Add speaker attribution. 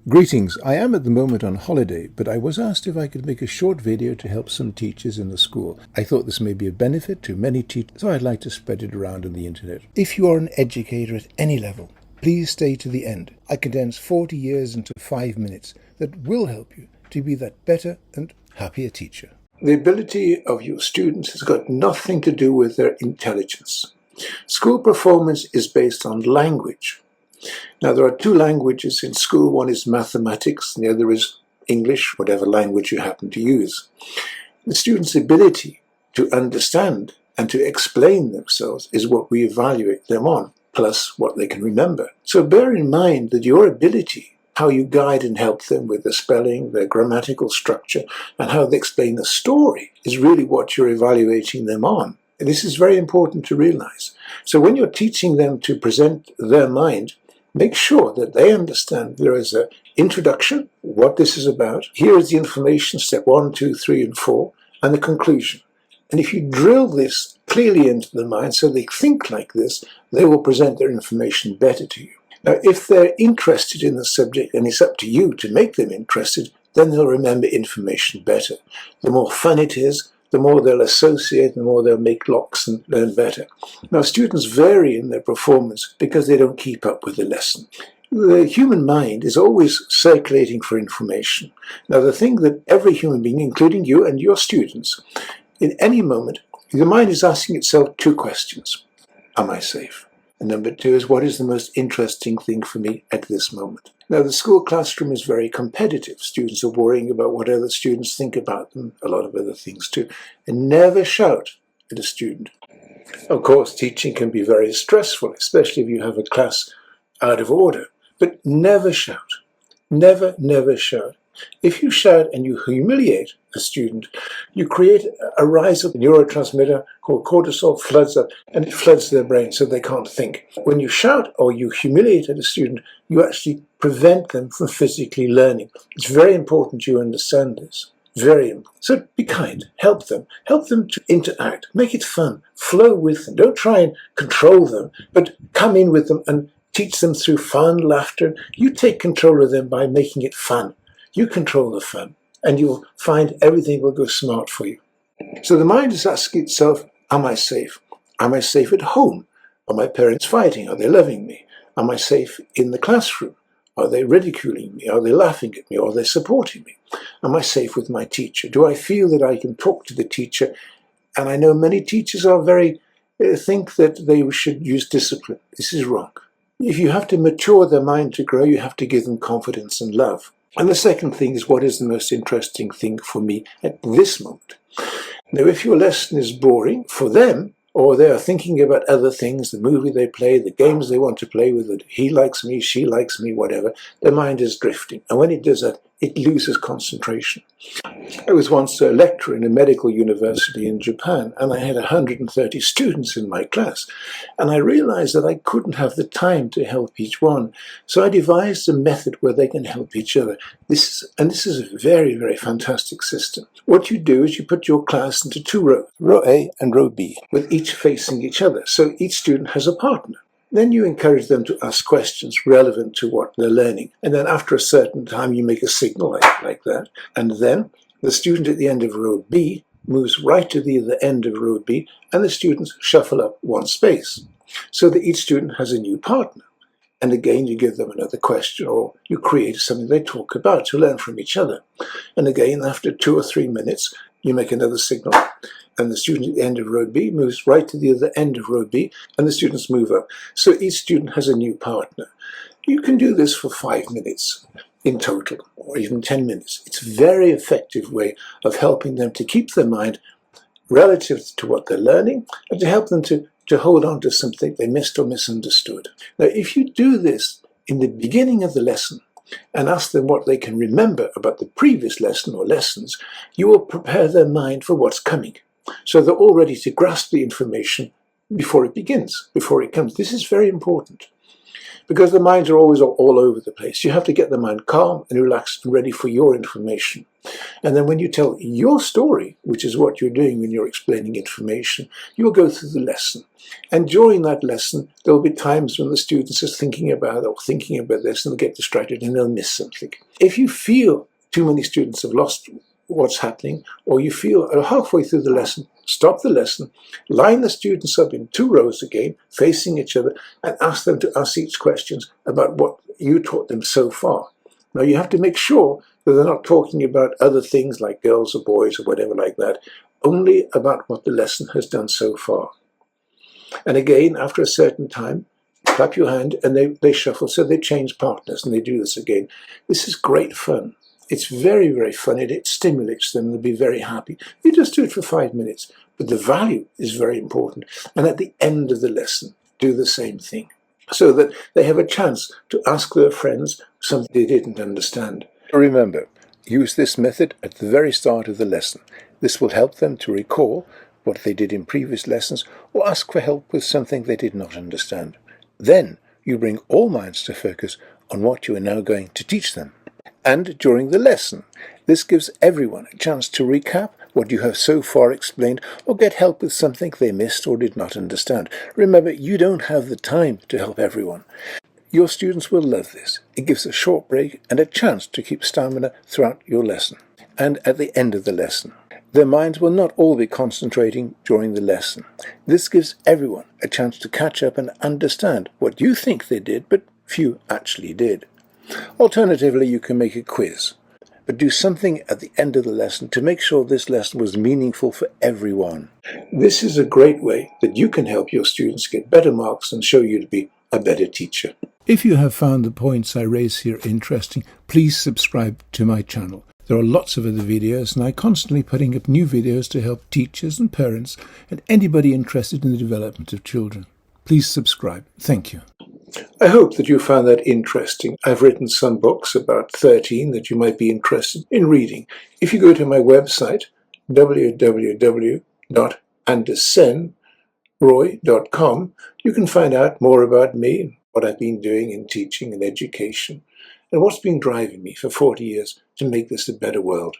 Speaker 1: Greetings, I am at the moment on holiday, but I was asked if I could make a short video to help some teachers in the school. I thought this may be of benefit to many teachers, so I'd like to spread it around on the internet. If you are an educator at any level, please stay to the end. I condense 40 years into 5 minutes that will help you to be that better and happier teacher. The ability of your students has got nothing to do with their intelligence. School performance is based on language. Now, there are two languages in school. One is mathematics, and the other is English, whatever language you happen to use. The student's ability to understand and to explain themselves is what we evaluate them on, plus what they can remember. So bear in mind that your ability, how you guide and help them with the spelling, their grammatical structure, and how they explain the story is really what you're evaluating them on. And this is very important to realize. So when you're teaching them to present their mind, make sure that they understand there is an introduction, what this is about. Here is the information, step 1, 2, 3, and 4, and the conclusion. And if you drill this clearly into the mind so they think like this, they will present their information better to you. Now, if they're interested in the subject, and it's up to you to make them interested, then they'll remember information better. The more fun it is, the more they'll associate, the more they'll make locks and learn better. Now, students vary in their performance because they don't keep up with the lesson. The human mind is always circulating for information. Now, the thing that every human being, including you and your students, in any moment, the mind is asking itself two questions. Am I safe? And number two is, what is the most interesting thing for me at this moment? Now, the school classroom is very competitive. Students are worrying about what other students think about them, a lot of other things too. And never shout at a student. Of course, teaching can be very stressful, especially if you have a class out of order. But never shout. Never, never shout. If you shout and you humiliate a student, you create a rise of the neurotransmitter called cortisol, floods up, and it floods their brain so they can't think. When you shout or you humiliate a student, you actually prevent them from physically learning. It's very important you understand this. Very important. So be kind, help them to interact, make it fun, flow with them. Don't try and control them, but come in with them and teach them through fun, laughter. You take control of them by making it fun. You control the fun, and you'll find everything will go smart for you. So the mind is asking itself, am I safe? Am I safe at home? Are my parents fighting? Are they loving me? Am I safe in the classroom? Are they ridiculing me? Are they laughing at me? Are they supporting me? Am I safe with my teacher? Do I feel that I can talk to the teacher? And I know many teachers are think that they should use discipline. This is wrong. If you have to mature their mind to grow, you have to give them confidence and love. And the second thing is, what is the most interesting thing for me at this moment? Now, if your lesson is boring for them, or they are thinking about other things, the movie they play, the games they want to play with, it, he likes me, she likes me, whatever, their mind is drifting. And when it does that, it loses concentration. I was once a lecturer in a medical university in Japan, and I had 130 students in my class. And I realized that I couldn't have the time to help each one. So I devised a method where they can help each other. This is a very, very fantastic system. What you do is you put your class into two rows, row A and row B, with each facing each other. So each student has a partner. Then you encourage them to ask questions relevant to what they're learning. And then after a certain time, you make a signal like that. And then the student at the end of row B moves right to the other end of row B, and the students shuffle up one space so that each student has a new partner. And again, you give them another question, or you create something they talk about to learn from each other. And again, after 2 or 3 minutes, you make another signal, and the student at the end of row B moves right to the other end of row B, and the students move up. So each student has a new partner. You can do this for 5 minutes in total, or even 10 minutes. It's a very effective way of helping them to keep their mind relative to what they're learning, and to help them to hold on to something they missed or misunderstood. Now, if you do this in the beginning of the lesson, and ask them what they can remember about the previous lesson or lessons, you will prepare their mind for what's coming. So they're all ready to grasp the information before it begins, before it comes. This is very important. because the minds are always all over the place. You have to get the mind calm and relaxed and ready for your information. And then when you tell your story, which is what you're doing when you're explaining information, you'll go through the lesson. And during that lesson, there'll be times when the students are thinking about this and they'll get distracted and they'll miss something. If you feel too many students have lost what's happening, or you feel halfway through the lesson, stop the lesson, line the students up in 2 rows again, facing each other, and ask them to ask each questions about what you taught them so far. Now you have to make sure that they're not talking about other things like girls or boys or whatever like that, only about what the lesson has done so far. And again, after a certain time, clap your hand and they shuffle, so they change partners and they do this again. This is great fun. It's very, very fun. It stimulates them. They'll be very happy. You just do it for 5 minutes. But the value is very important. And at the end of the lesson, do the same thing, so that they have a chance to ask their friends something they didn't understand. Remember, use this method at the very start of the lesson. This will help them to recall what they did in previous lessons or ask for help with something they did not understand. Then you bring all minds to focus on what you are now going to teach them. And during the lesson, this gives everyone a chance to recap what you have so far explained or get help with something they missed or did not understand. Remember, you don't have the time to help everyone. Your students will love this. It gives a short break and a chance to keep stamina throughout your lesson. And at the end of the lesson, their minds will not all be concentrating during the lesson. This gives everyone a chance to catch up and understand what you think they did, but few actually did. Alternatively, you can make a quiz, but do something at the end of the lesson to make sure this lesson was meaningful for everyone. This is a great way that you can help your students get better marks and show you to be a better teacher. If you have found the points I raise here interesting, please subscribe to my channel. There are lots of other videos, and I'm constantly putting up new videos to help teachers and parents and anybody interested in the development of children. Please subscribe. Thank you. I hope that you found that interesting. I've written some books, about 13, that you might be interested in reading. If you go to my website, www.andersenroy.com, you can find out more about me, what I've been doing in teaching and education, and what's been driving me for 40 years to make this a better world.